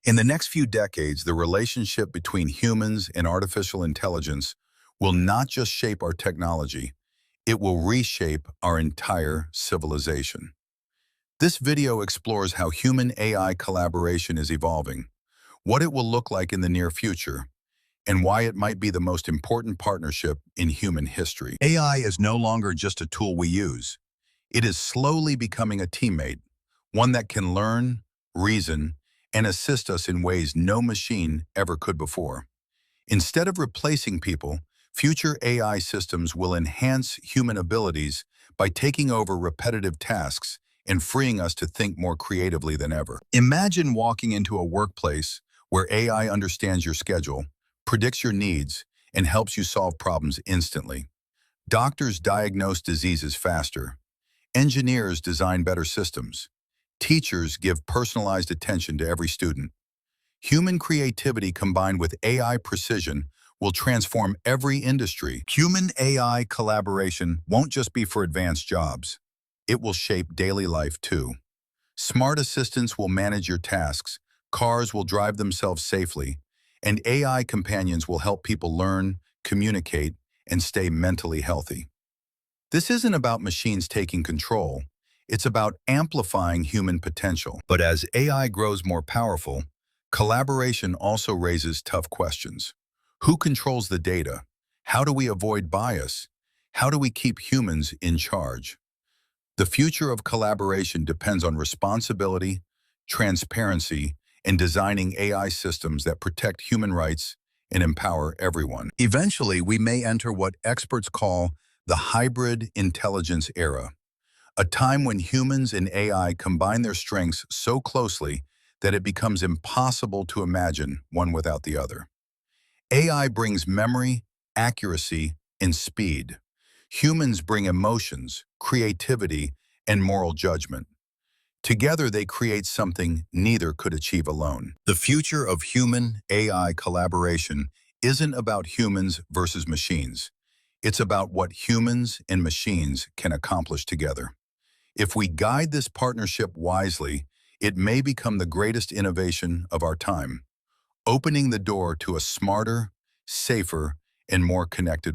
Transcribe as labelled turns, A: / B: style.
A: In the next few decades, the relationship between humans and artificial intelligence will not just shape our technology, it will reshape our entire civilization. This video explores how human-AI collaboration is evolving, what it will look like in the near future, and why it might be the most important partnership in human history. AI is no longer just a tool we use. It is slowly becoming a teammate, one that can learn, reason, and assist us in ways no machine ever could before. Instead of replacing people, future AI systems will enhance human abilities by taking over repetitive tasks and freeing us to think more creatively than ever. Imagine walking into a workplace where AI understands your schedule, predicts your needs, and helps you solve problems instantly. Doctors diagnose diseases faster. Engineers design better systems. Teachers give personalized attention to every student. Human creativity combined with AI precision will transform every industry. Human-AI collaboration won't just be for advanced jobs. It will shape daily life too. Smart assistants will manage your tasks, cars will drive themselves safely, and AI companions will help people learn, communicate, and stay mentally healthy. This isn't about machines taking control. It's about amplifying human potential. But as AI grows more powerful, collaboration also raises tough questions. Who controls the data? How do we avoid bias? How do we keep humans in charge? The future of collaboration depends on responsibility, transparency, and designing AI systems that protect human rights and empower everyone. Eventually, we may enter what experts call the hybrid intelligence era, a time when humans and AI combine their strengths so closely that it becomes impossible to imagine one without the other. AI brings memory, accuracy, and speed. Humans bring emotions, creativity, and moral judgment. Together, they create something neither could achieve alone. The future of human-AI collaboration isn't about humans versus machines. It's about what humans and machines can accomplish together. If we guide this partnership wisely, it may become the greatest innovation of our time, opening the door to a smarter, safer, and more connected